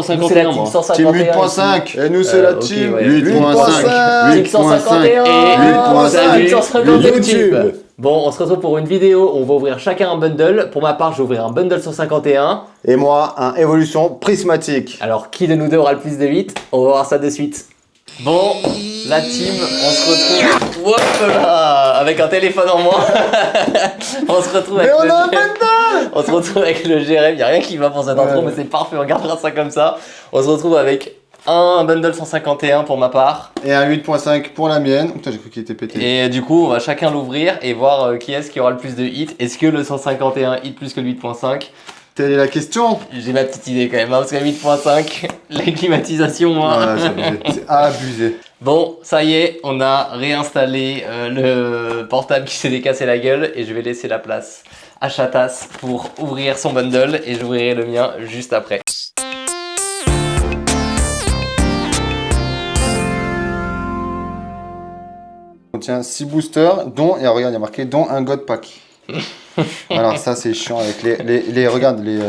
151, moi. Team 8.5. Et nous, c'est la team 8.5. 8.5. Salut, 8.5. YouTube. Bon, on se retrouve pour une vidéo où on va ouvrir chacun un bundle. Pour ma part, je vais ouvrir un bundle 151. Et moi, un évolution prismatique. Alors, qui de nous deux aura le plus de 8? On va voir ça de suite. Bon, la team, on se retrouve. Hop là, avec un téléphone en moins. On se retrouve avec. Mais on a un bundle. On se retrouve avec le Jérém. Il a rien qui va pour cette intro, mais c'est parfait. On gardera ça comme ça. On se retrouve avec un bundle 151 pour ma part. Et un 8.5 pour la mienne. Putain, j'ai cru qu'il était pété. Et du coup, on va chacun l'ouvrir et voir qui est-ce qui aura le plus de hits. Est-ce que le 151 hit plus que le 8.5? Telle est la question. J'ai ma petite idée quand même, hein, parce que 8.5, la climatisation, moi. C'est abusé. Bon, ça y est, on a réinstallé le portable qui s'est décassé la gueule et je vais laisser la place à Chatas pour ouvrir son bundle et j'ouvrirai le mien juste après. On tient 6 boosters, dont, et regarde, il y a marqué, dont un God Pack. Alors ça, c'est chiant avec regarde, les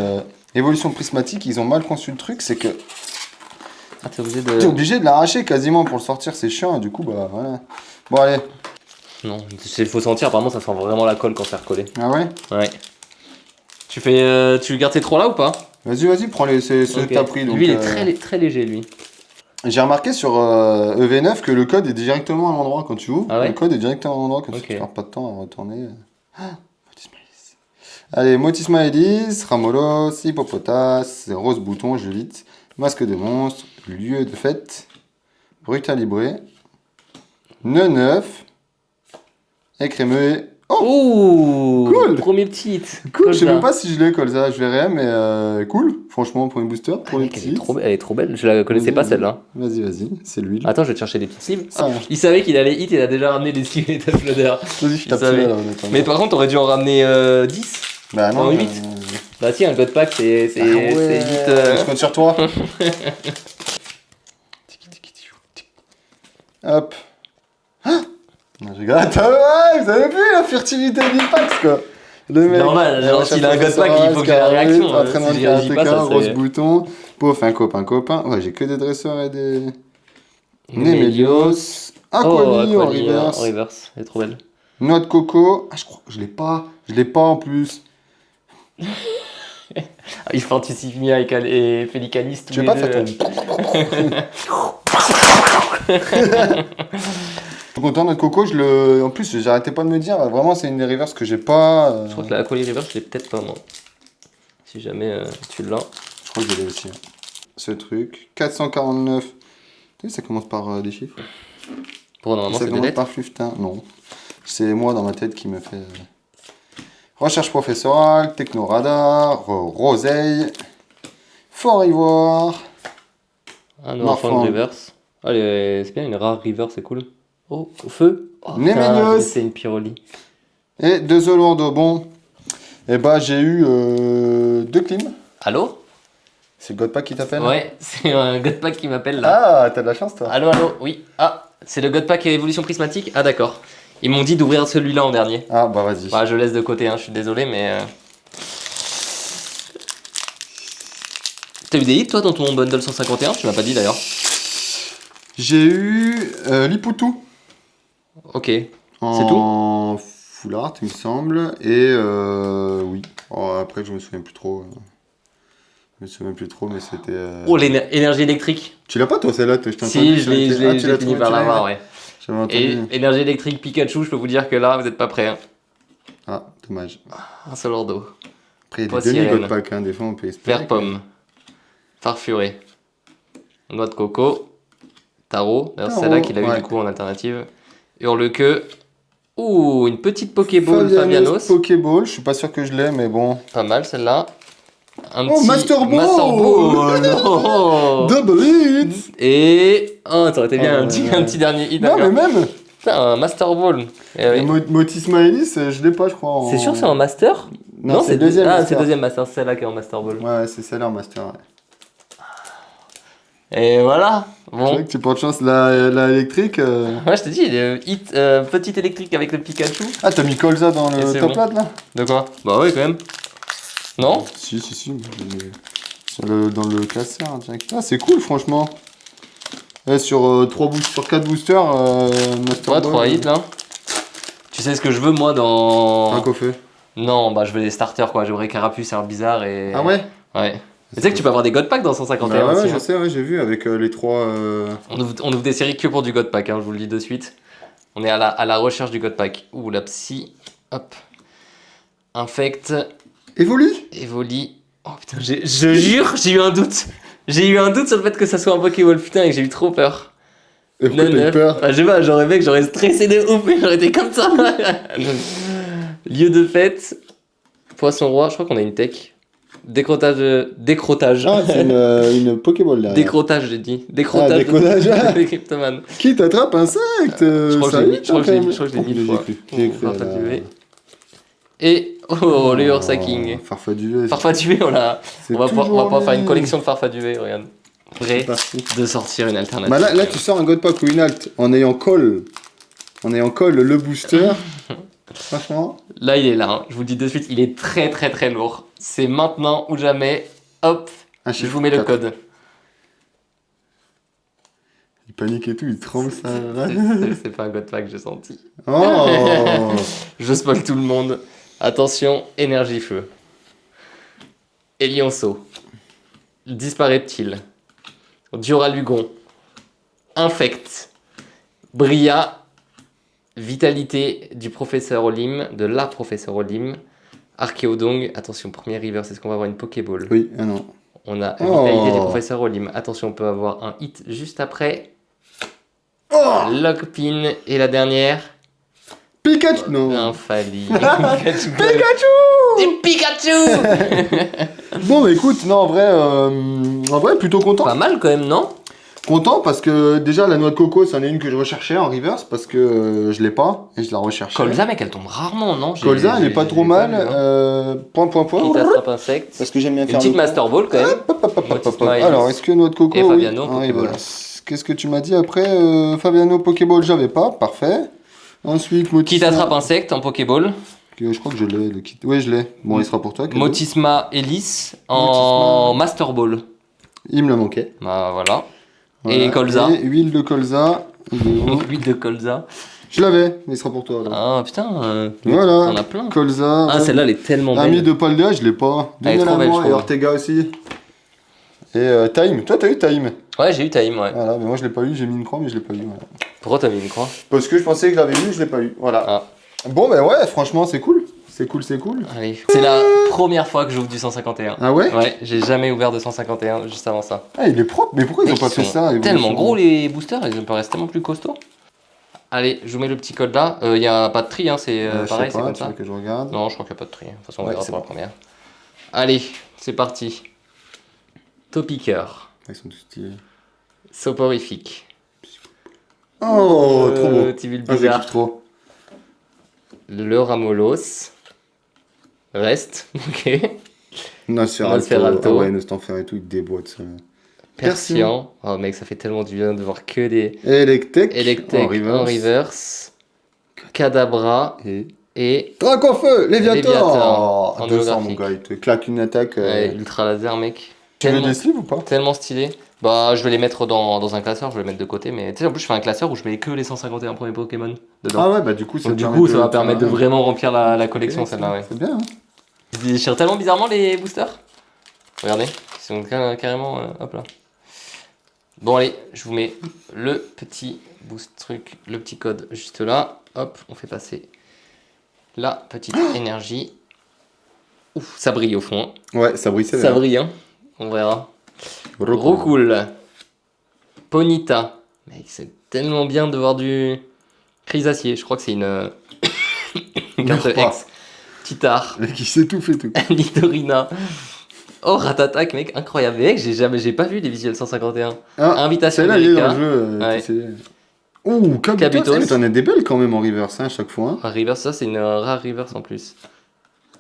évolutions prismatiques, ils ont mal conçu le truc, c'est que Ah, t'es obligé de l'arracher quasiment pour le sortir, c'est chiant, et du coup, bah voilà. Bon, allez. Non, il faut sentir, apparemment ça sent vraiment la colle quand c'est recollé. Ah ouais? Ouais. Tu gardes tes trois là ou pas? Vas-y, prends ceux que t'as pris. Donc, lui, il est très léger, lui. J'ai remarqué sur EV9 que le code est directement à l'endroit quand tu ouvres. Ah ouais? Le code est directement à l'endroit quand tu perds pas de temps à retourner. Allez, Motisma Elise, Ramolos, Hippopotas, Rose Bouton, je vite, Masque de monstre, Lieu de fête, Brutal Libré, Neuf, Écrémeux. Oh, cool. Premier petit hit. Cool, je sais même pas si je l'ai, Colza, je verrai, mais cool, franchement, pour une booster, pour une petite. Elle est trop belle, je la connaissais pas celle-là. Vas-y, c'est l'huile. Attends, je vais te chercher des petites sleeves. Il savait qu'il allait hit, il a déjà ramené des sleeves et des flooders. Vas-y, je tape ça là. Mais par contre, t'aurais dû en ramener 10. Bah non, 8. Bah si, un God Pack, c'est vite. Je compte sur toi. Hop. Je regarde. Vous avez vu la furtivité d'Impax quoi. Le mec. Normal, genre s'il a un God Pack, il faut que j'ai la réaction. Entraînement de karatéka, Rose Bouton. Pouf, un copain. Ouais, j'ai que des dresseurs et des. Nemelios. Aquali en reverse. Elle est trop belle. Noix de coco. Ah, je crois que je l'ai pas. Je l'ai pas en plus. Il fait Anticipia et Félicanis tous tu les veux pas deux. faire Je suis content, notre coco, en plus, j'arrêtais pas de me dire, vraiment, c'est une des reverses que j'ai pas. Je crois que la Aquali Reverse, je l'ai peut-être pas, moi. Si jamais tu l'as. Je crois que je l'ai aussi. Ce truc. 449. Tu sais, ça commence par des chiffres. Pour normalement, ça c'est des commence lettres. par Fluftin. Non. C'est moi dans ma tête qui me fait. Recherche professorale, Techno Radar, Roseille, Fort Ivoire. Un enfant de reverse. Allez, c'est bien, une rare reverse, c'est cool. Oh, au feu. Oh, Nemelios. c'est une pyroli. Et 2 Zolondo. Bon. Et bah, j'ai eu 2 clims. Allô? C'est Godpack qui t'appelle? Ouais, c'est un God Pack qui m'appelle là. Ah, t'as de la chance toi. Allô, oui. Ah, c'est le God Pack Évolution Prismatique? Ah, d'accord. Ils m'ont dit d'ouvrir celui-là en dernier. Ah, bah vas-y. Bah, je laisse de côté, hein, je suis désolé, mais. T'as eu des hits toi dans ton bundle 151? Tu m'as pas dit d'ailleurs. J'ai eu Lipoutou. Ok. C'est tout? En full art, il me semble. Et oui. Oh, après, je me souviens plus trop. Je me souviens plus trop, mais c'était. Oh, l'énergie électrique. Tu l'as pas toi celle-là? Si, je l'ai fini par l'avoir, ouais. J'avais entendu. Et énergie électrique Pikachu, je peux vous dire que là, vous êtes pas prêts. Hein. Ah, dommage. Un seul ordo. Après, il y a des demi-Godpack, hein, des fois on peut espérer. Vert pomme. Farfuré. Noix de coco. Tarot. D'ailleurs, c'est celle-là qu'il a eu du coup en alternative. Hurle-queue. Ouh, une petite Pokéball Fabianos. Pokéball, je suis pas sûr que je l'ai, mais bon. Pas mal celle-là. Un petit Master Ball. Non. Double hit. Et. Oh, ça aurait été bien un petit dernier hit. Non, mais même. Putain, un Master Ball. Motisma Elise, je l'ai pas, je crois. C'est sûr, c'est un Master? Non, c'est deuxième. Ah, c'est deuxième Master, c'est celle-là qui est en Master Ball. Ouais, c'est celle-là en Master, ouais. Et voilà. Bon. C'est vrai que tu portes chance la électrique. Ouais, je t'ai dit, hit petite électrique avec le Pikachu. Ah, t'as mis Colza dans le top bon. là? De quoi? Bah oui, quand même. Non? Si. dans le classeur. Direct. Ah, c'est cool, franchement. Ouais, sur 4 boosters, Master Ouais, Ball, 3 hits là. Tu sais ce que je veux moi dans. Un coffret. Non, bah je veux des starters quoi. J'aimerais Carapuce, un bizarre et. Ah ouais? Ouais. Tu sais que tu peux avoir des God Pack dans 151 Bah ouais, aussi. je Hein. sais, ouais, j'ai vu avec les 3. On ouvre des séries que pour du God Pack, hein, je vous le dis de suite. On est à la recherche du God Pack. Ouh, la psy. Hop. Infect. Évolue? Evoli. Oh putain, je jure, j'ai eu un doute. J'ai eu un doute sur le fait que ça soit un Pokéball, putain, et j'ai eu trop peur. Et pourquoi t'as eu peur? Ah, je sais pas, j'aurais fait que j'aurais stressé de ouf, mais j'aurais été comme ça. Lieu de fête. Poisson roi, je crois qu'on a une tech. Décrotage. Ah, c'est une Pokéball derrière. Décrotage, j'ai dit. Décrotage. Ah, décodage. de Cryptoman. Qui t'attrape insecte? Je crois que Ça je l'ai vite, je crois que je l'ai quand mis- je crois que je l'ai même. mis une fois. J'ai cru, Farfa là. duvet. Et le Ursaking. Farfaduet. Farfaduet, on C'est va toujours pouvoir faire une lui. collection de Farfaduet, regarde. Prêt C'est parti. de sortir une alternative. Bah là, tu sors un God Pack ou une alt en ayant call. Le booster. Franchement. Là, il est là, hein. Je vous le dis de suite, il est très très très lourd. C'est maintenant ou jamais. Hop, Un je chiffre vous mets le 4. code. Il panique et tout, il tremble ça. C'est pas un God Pack, j'ai senti. Oh. Je spoil tout le monde. Attention, énergie feu. Elionceau. Dispareptile. Duralugon. Infect. Bria. Vitalité du professeur Olim, de la professeur Olim. Archéodong. Attention, premier river, c'est ce qu'on va avoir une Pokéball. Oui, ah non. On a Oh. Vitalité du professeur Olim. Attention, on peut avoir un hit juste après. Oh. Lockpin. Et la dernière. Pikachu. Non. Infali. Pikachu. Pikachu. Pikachu. Bon, bah écoute, non, en vrai, plutôt content. Pas mal quand même, non? Content parce que déjà la noix de coco, c'en est une que je recherchais en reverse parce que je l'ai pas et je la recherchais. Colza, mec, elle tombe rarement, non? Colza, elle est pas trop mal. vu, hein. Point. Qui t'attrape insecte. Parce que j'aime bien Une faire petite le- Master Ball quand même. Motisma et Alors, Alice. est-ce que noix de coco Et oui. Fabiano, Ah, oui, Pokéball. bah, qu'est-ce que tu m'as dit après Fabiano Pokéball, j'avais pas, parfait. Ensuite, Qui Motisma. t'attrape insecte en Pokéball. Je crois que je l'ai, le kit. Oui, je l'ai. Bon, il sera pour toi. cadeau. Motisma Elise en Master Ball. Il me l'a manqué. Bah voilà. Voilà. Et Colza. Et huile de colza. Il est où Huile de Colza. Je l'avais, mais il sera pour toi. alors. Ah putain. Voilà. T'en as plein. Colza. Ah, celle-là, elle est tellement Ami belle. de Paldea, je l'ai pas. Elle est Donnez-la trop belle, moi je et trouve. Ortega aussi. Et Time. Toi, t'as eu Time. Ouais, j'ai eu Time, ouais. Voilà, mais moi je l'ai pas eu. J'ai mis une croix, mais je l'ai pas eu. Voilà. Pourquoi t'as mis une croix? Parce que je pensais que je l'avais eu, je l'ai pas eu. Voilà. Ah. Bon, ben ouais, franchement, c'est cool. C'est cool. Allez. C'est la première fois que j'ouvre du 151. Ah ouais? Ouais, j'ai jamais ouvert de 151 juste avant ça. Ah, il est propre. Mais pourquoi ils ont Mec, pas fait sont ça Evolution tellement gros les boosters, ils me paraissent tellement plus costauds. Allez, je vous mets le petit code là. Il n'y a pas de tri, hein, c'est Je sais pareil, c'est pas, comme tu ça. veux que je regarde. Non, je crois qu'il n'y a pas de tri. De toute façon, on Ouais, verra c'est pour la bon. première. Allez, c'est parti. Topiqueur. Ils sont tous stylés. Soporifique. Oh, trop beau. Petit Ah, je bizarre. kiffe trop. Le Ramolos. Reste. Ok. Nosferalto. Nosferalto. Ah ouais, Nosferalto, il déboîte ça. Persian. Oh mec, ça fait tellement du bien de voir que des Electek. Electek en reverse. Kadabra. Et Draconfeu, Léviator, Léviator. en 200 mon holographique. gars, il te claque une attaque. ouais, Ultra Laser, mec. Tu veux Tellement, des sleeves ou pas? tellement stylé. Bah, je vais les mettre dans un classeur, je vais les mettre de côté. Mais tu sais, en plus, je fais un classeur où je mets que les 151 premiers Pokémon dedans. Ah ouais, bah du coup, Donc, du coup, ça va permettre de vraiment remplir la collection, Ok, celle-là, ouais. C'est bien. Hein. Ils déchirent tellement bizarrement les boosters. Regardez, ils sont carrément. Hop là. Bon, allez, je vous mets le petit boost truc, le petit code juste là. Hop, on fait passer la petite énergie. Ouf, ça brille au fond. Ouais, ça brille, c'est Ça brille, hein. On verra. Rocool. Ponita. Mec, c'est tellement bien de voir du Chrysacier. Je crois que c'est une carte Meurs pas. X. Titar. Le mec, il sait tout, fait tout. Litorina. Oh, Ratatak, mec, incroyable. Mec, j'ai pas vu les visuels 151. Ah, Invitation celle-là, il est dans America. le jeu. Ouais. Tu sais. Ouh, Kabutos. Kabutos. Eh, mais t'en as des belles quand même en reverse, hein, à chaque fois. Hein. Ah, reverse, ça c'est une rare reverse en plus.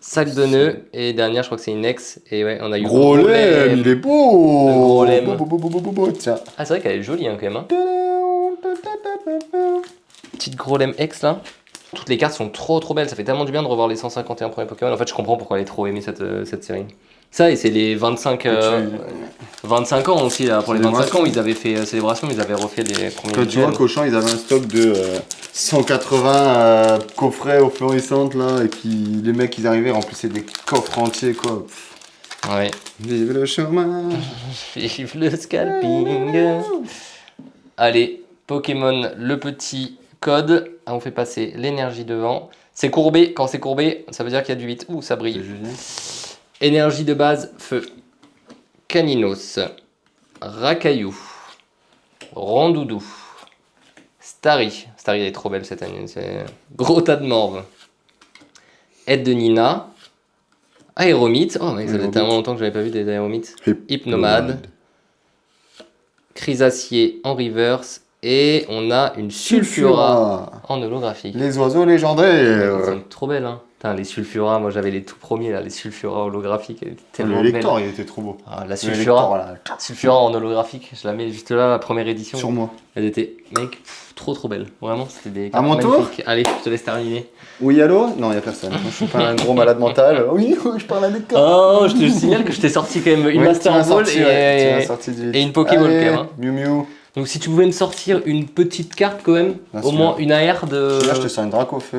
Sac de nœuds. Et dernière, je crois que c'est une ex. Et ouais, on a eu Gros lemme, il est beau. Le gros lemme. Beau, tiens. Ah, c'est vrai qu'elle est jolie hein, quand même. Hein. Petite gros lemme ex là. Toutes les cartes sont trop belles. Ça fait tellement du bien de revoir les 151 premiers Pokémon. En fait, je comprends pourquoi elle est trop aimée cette série. Ça, et c'est les 25, 25 ans aussi, là. Pour les 25 ans, ils avaient fait célébration, ils avaient refait les premiers. Quand tu vois qu'Auchan, ils avaient un stock de 180 coffrets aux florissantes, là, et les mecs, ils arrivaient, remplissaient des coffres entiers, quoi. Ouais. Vive le chômage. Vive le scalping. Allez, Pokémon, le petit code. Ah, on fait passer l'énergie devant. C'est courbé. Quand c'est courbé, ça veut dire qu'il y a du 8. Ouh, ça brille. Énergie de base, feu. Caninos. Racaillou. Rondoudou. Starry. Starry, elle est trop belle cette année. C'est gros tas de morve. Aide de Nina. Aéromite. Oh, mec, ça fait tellement longtemps que j'avais pas vu des aéromites. Hypnomade. Chrysacier en reverse. Et on a une Sulfura en holographique. Les oiseaux légendaires. C'est trop belle, hein. Putain, les Sulfura, moi j'avais les tout premiers là, les Sulfura holographiques. Elle était tellement Le belle. lector, il était trop beau. Ah, la Sulfura, Sulfura en holographique, je la mets juste là, la première édition. Sur moi. Elle était, mec, trop belle. Vraiment, c'était des À mon cartes tour magnifiques. Allez, je te laisse terminer. Oui, allô? Non, il a personne. Je suis pas un gros malade mental. Oui, je parle à des cartes. Oh, je te signale que je t'ai sorti quand même une Master Ball et une Pokéball quand même. Hein. Miu Miu. Donc si tu pouvais me sortir une petite carte quand même, au moins une AR de... Là, je te sors une Dracofeu.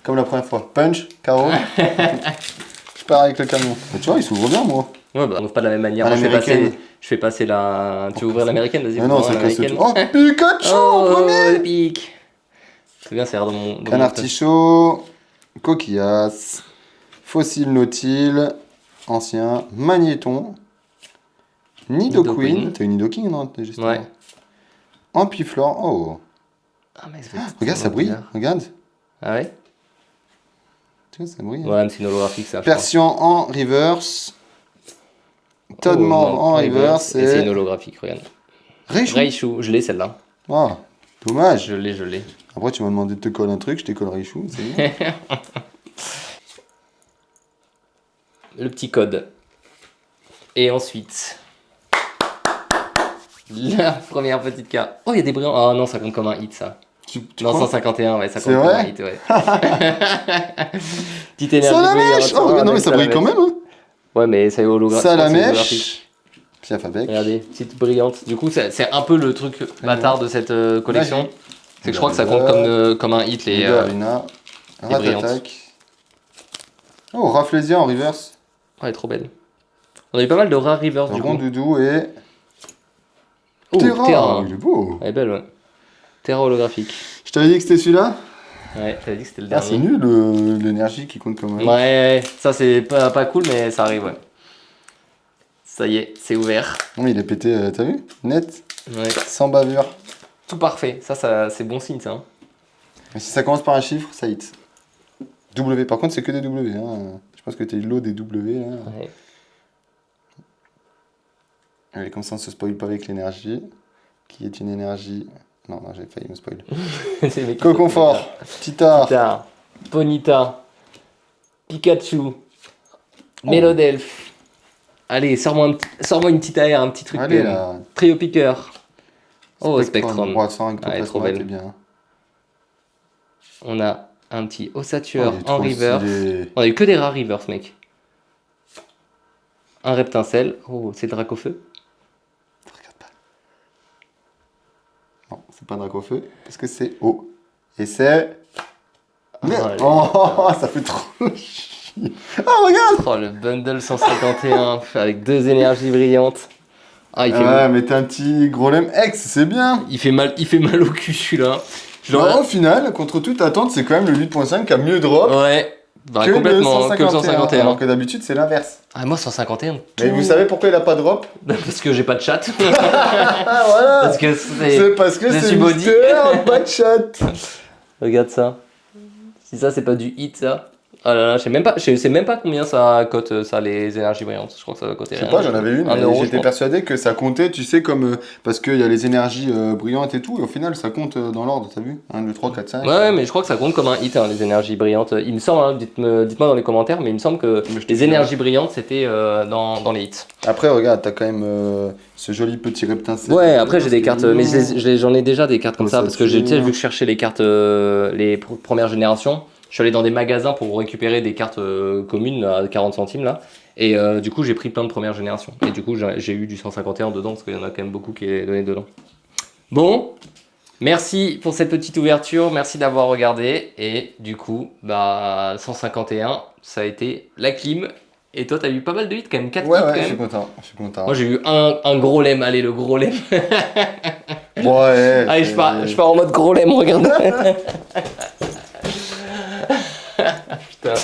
Comme la première fois. Punch, KO. Je pars avec le camion. Mais tu vois, il s'ouvre bien, moi. Ouais, bah on ouvre pas de la même manière. Moi, je fais passer la... Tu veux ouvrir l'américaine? Vas-y. Mais non, c'est l'américaine. Oh, Pikachu en premier. Le pic. C'est bien, c'est l'air de mon... Canard artichaut, coquillasse, fossile nautile, ancien, magnéton, Nidoqueen. T'as une Nidoking, non? Ouais. Ampiflore, oh. Ah, mec, regarde, ça brille, regarde. Ah ouais? Tu vois, ça brille. Ouais, mais c'est une holographique, ça. Persian en reverse. Toadman en reverse. Et c'est une holographique, regarde. Raichu. Je l'ai celle-là. Oh, dommage. Je l'ai. Après, tu m'as demandé de te coller un truc, je t'ai collé Raichu, c'est bien. Le petit code. Et ensuite... La première petite carte. Oh, il y a des brillants. Ah non, ça compte comme un hit, ça. Non, 151, ouais, ça compte comme un hit, ouais. Petite énergie. Salamèche. Oh, non, mais ça brille quand même, hein. Ouais, mais ça est holographique. Salamèche. Piafabec. Regardez, petite brillante. Du coup, c'est un peu le truc bâtard de cette collection. C'est que je crois que ça compte comme un hit, les Ratatak. Oh, Rafflesia en reverse. Oh, elle est trop belle. On a eu pas mal de rares reverse, du coup. Rondoudou et... Oh, Terra. Il est beau. Elle est belle, ouais. Terra holographique. Je t'avais dit que c'était celui-là? Ouais, t'avais dit que c'était le Ah, dernier. c'est nul l'énergie qui compte comme un. Ouais, ça c'est pas cool, mais ça arrive, ouais. Ça y est, c'est ouvert. Non, mais il est pété, t'as vu? Net. Ouais. Sans bavure. Tout parfait. Ça c'est bon signe, ça. Hein. Mais si ça commence par un chiffre, ça hit. W, par contre, c'est que des W. Hein. Je pense que t'es l'eau des W. Là. Ouais. Allez, comme ça, on se spoil pas avec l'énergie. Qui est une énergie. Non, j'ai failli me spoil. Coconfort, Tita, Ponyta, Pikachu, Mélodelph. Allez, sors-moi une petite AR, un petit truc. Allez, là. Trio Piqueur. Oh, Spectrum. Ouais, trop belle. Bien. On a un petit Ossature en reverse. On a eu que des rares reverse, mec. Un Reptincelle. Oh, c'est le Dracofeu. Regarde pas. Non, c'est pas un Dracofeu, parce que c'est O. Et c'est... Oh, ça fait trop chier. Oh, regarde. Oh, le bundle 151 avec 2 énergies brillantes. Ah, il fait mal. Mais t'as un petit gros lemme X, c'est bien. Il fait mal au cul, celui-là. Genre, au final, contre toute attente, c'est quand même le 8.5 qui a mieux drop. Ouais, bah, que complètement, que le 151. Alors que d'habitude, c'est l'inverse. Ah, moi, 151. Mais vous savez pourquoi il a pas de drop? Parce que j'ai pas de chat. Ah, voilà. Parce que c'est parce que c'est mystère, pas de chat. Regarde ça. Si ça, c'est pas du hit, ça. Ah là là, je sais même pas combien ça cote, ça, les énergies brillantes. Je crois que ça va coter. Je sais pas, j'en avais une. J'étais persuadé que ça comptait, tu sais, comme. Parce qu'il y a les énergies brillantes et tout, et au final, ça compte dans l'ordre, t'as vu 1, 2, 3, 4, 5. Ouais, mais je crois que ça compte comme un hit, hein, les énergies brillantes. Il me semble, hein, dites-moi dans les commentaires, mais il me semble que les énergies brillantes, c'était dans les hits. Après, regarde, t'as quand même ce joli petit reptincelle. Ouais, après, j'ai des cartes, mais j'en ai déjà des cartes comme ça, parce que j'ai, vu que je cherchais les cartes, les premières générations. Je suis allé dans des magasins pour récupérer des cartes communes à 40 centimes là. Et du coup, j'ai pris plein de première génération. Et du coup, j'ai eu du 151 dedans, parce qu'il y en a quand même beaucoup qui est donné dedans. Bon, merci pour cette petite ouverture, merci d'avoir regardé. Et du coup, 151, ça a été la clim. Et toi, t'as eu pas mal de hits quand même, 4 hits quand je suis même. content. Moi, j'ai eu un gros lemme, allez, le gros lemme. Ouais. Allez, je pars en mode gros lemme, regarde. Putain.